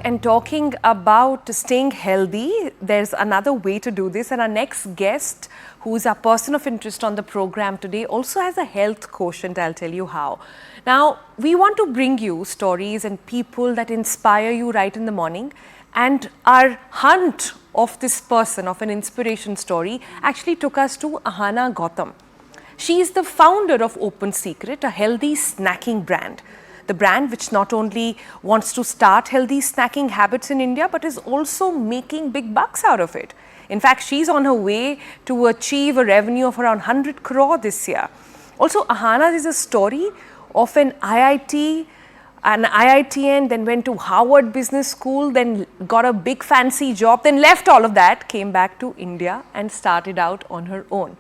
And talking about staying healthy, there's another way to do this. And our next guest, who's a person of interest on the program today, also has a health quotient. I'll tell you how. Now, we want to bring you stories and people that inspire you right in the morning. And our hunt of this person, of an inspiration story, actually took us to Ahana Gautam. She is the founder of Open Secret, a healthy snacking brand. The brand which not only wants to start healthy snacking habits in India, but is also making big bucks out of it. In fact, she's on her way to achieve a revenue of around 100 crore this year. Also, Ahana is a story of an IITN, then went to Harvard Business School, then got a big fancy job, then left all of that, came back to India and started out on her own.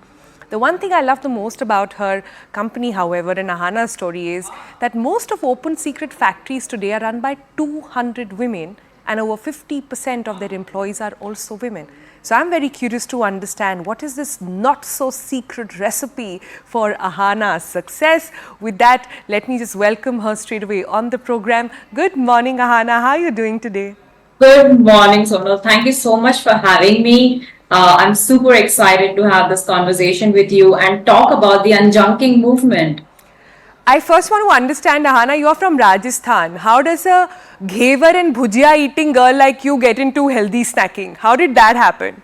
The one thing I love the most about her company, however, and Ahana's story is that most of Open Secret factories today are run by 200 women and over 50% of their employees are also women. So I'm very curious to understand what is this not so secret recipe for Ahana's success. With that, let me just welcome her straight away on the program. Good morning, Ahana. How are you doing today? Good morning, Sonal. Thank you so much for having me. I'm super excited to have this conversation with you and talk about the unjunking movement. I first want to understand, Ahana, you are from Rajasthan. How does a ghevar and bhujia eating girl like you get into healthy snacking? How did that happen?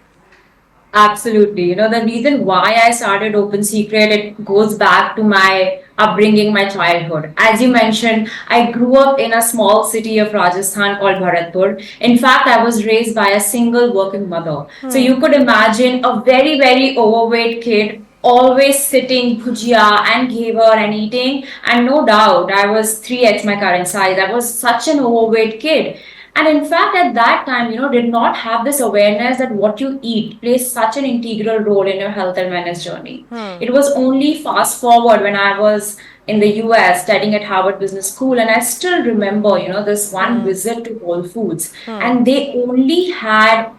Absolutely. The reason why I started Open Secret, it goes back to my upbringing, my childhood. As you mentioned, I grew up in a small city of Rajasthan called Bharatpur. In fact, I was raised by a single working mother. So you could imagine a very, very overweight kid always sitting bhujia and ghevar and eating. And no doubt, I was 3x my current size. I was such an overweight kid. And in fact, at that time, did not have this awareness that what you eat plays such an integral role in your health and wellness journey. It was only fast forward when I was in the US studying at Harvard Business School, and I still remember, this one visit to Whole Foods, and they only had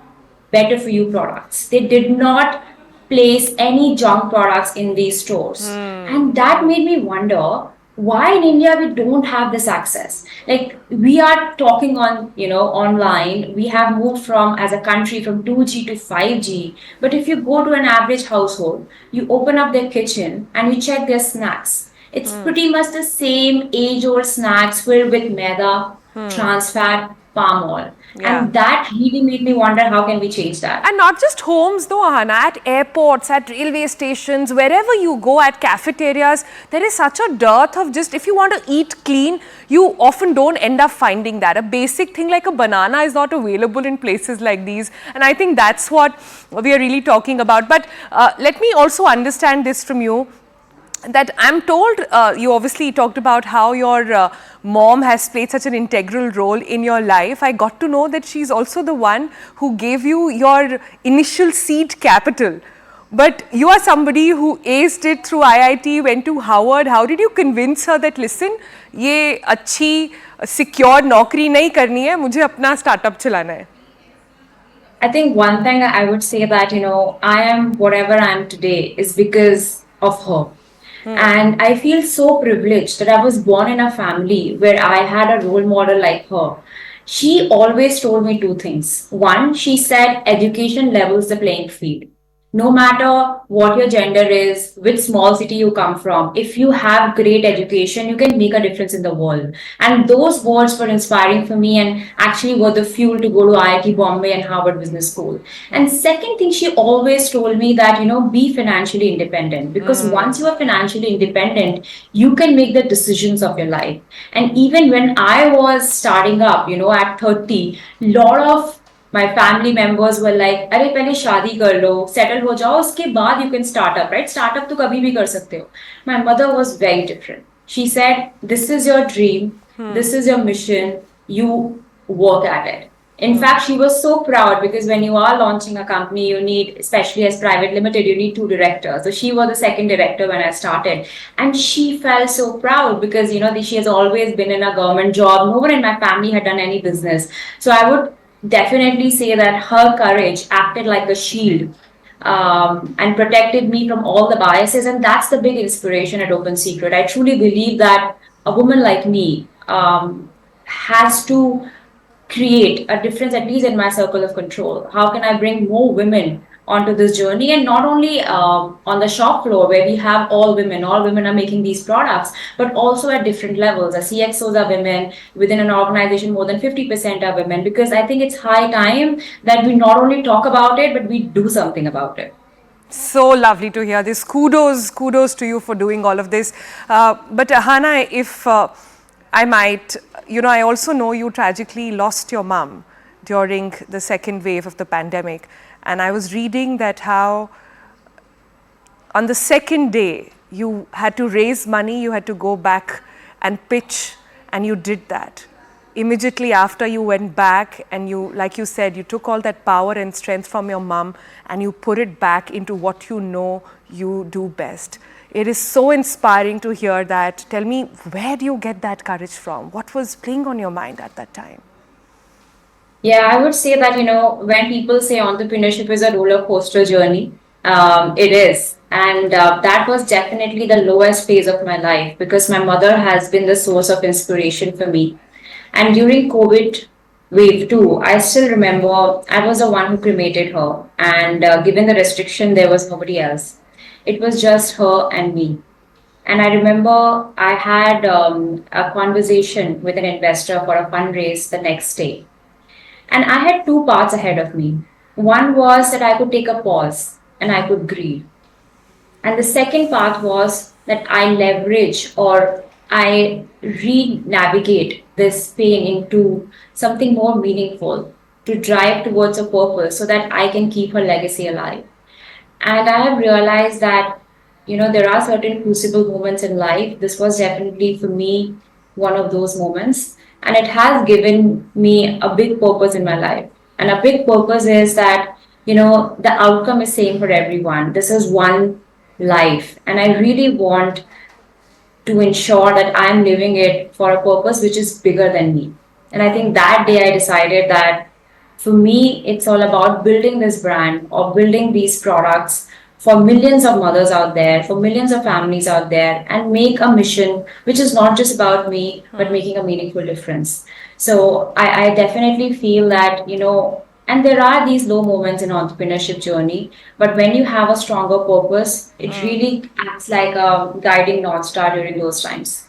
better for you products. They did not place any junk products in these stores. And that made me wonder why in India we don't have this access. Like we are talking on, online, we have moved from as a country from 2G to 5G. But if you go to an average household, you open up their kitchen and you check their snacks. It's pretty much the same age old snacks filled with maida, trans fat, palm oil. Yeah. And that really made me wonder how can we change that? And not just homes though, Ahana, at airports, at railway stations, wherever you go, at cafeterias, there is such a dearth of just, if you want to eat clean, you often don't end up finding that. A basic thing like a banana is not available in places like these. And I think that's what we are really talking about. But let me also understand this from you. That I'm told, you obviously talked about how your mom has played such an integral role in your life. I got to know that she's also the one who gave you your initial seed capital. But you are somebody who aced it through IIT, went to Harvard. How did you convince her that, listen, ये अच्छी secure नौकरी नहीं करनी है, मुझे अपना startup चलाना है? I think one thing I would say that, I am whatever I am today is because of her. And I feel so privileged that I was born in a family where I had a role model like her. She always told me two things. One, she said education levels the playing field. No matter what your gender is, which small city you come from, if you have great education, you can make a difference in the world. And those words were inspiring for me and actually were the fuel to go to IIT Bombay and Harvard Business School. And second thing, she always told me that, be financially independent because once you are financially independent, you can make the decisions of your life. And even when I was starting up, at 30, lot of my family members were like, अरे पहले शादी कर लो, settle हो जाओ, उसके बाद you can start up, right? Start up तो कभी भी कर सकते हो. My mother was very different. She said, this is your dream, this is your mission, you work at it. In fact, she was so proud because when you are launching a company, you need, especially as private limited, you need two directors. So she was the second director when I started. And she felt so proud because, she has always been in a government job. No one in my family had done any business. So I would definitely say that her courage acted like a shield and protected me from all the biases. And that's the big inspiration at Open Secret. I truly believe that a woman like me has to create a difference, at least in my circle of control? How can I bring more women onto this journey? And not only on the shop floor where we have all women are making these products, but also at different levels. The CXOs are women. Within an organization, more than 50% are women. Because I think it's high time that we not only talk about it, but we do something about it. So lovely to hear this. Kudos to you for doing all of this. But Ahana, if I might, I also know you tragically lost your mum during the second wave of the pandemic. And I was reading that how on the second day you had to raise money, you had to go back and pitch, and you did that. Immediately after you went back and you, like you said, you took all that power and strength from your mum and you put it back into what you know you do best. It is so inspiring to hear that. Tell me, where do you get that courage from? What was playing on your mind at that time? Yeah, I would say that, when people say entrepreneurship is a roller coaster journey, it is. And that was definitely the lowest phase of my life because my mother has been the source of inspiration for me. And during COVID wave two, I still remember I was the one who cremated her. And given the restriction, there was nobody else. It was just her and me. And I remember I had a conversation with an investor for a fundraise the next day. And I had two paths ahead of me. One was that I could take a pause and I could grieve. And the second path was that I leverage or I re navigate this pain into something more meaningful to drive towards a purpose so that I can keep her legacy alive. And I have realized that, there are certain crucible moments in life. This was definitely for me one of those moments. And it has given me a big purpose in my life. And a big purpose is that, the outcome is same for everyone. This is one life. And I really want to ensure that I'm living it for a purpose which is bigger than me. And I think that day I decided that for me, it's all about building this brand or building these products for millions of mothers out there, for millions of families out there, and make a mission which is not just about me, but making a meaningful difference. So I definitely feel that, and there are these low moments in entrepreneurship journey, but when you have a stronger purpose, it really acts like a guiding north star during those times.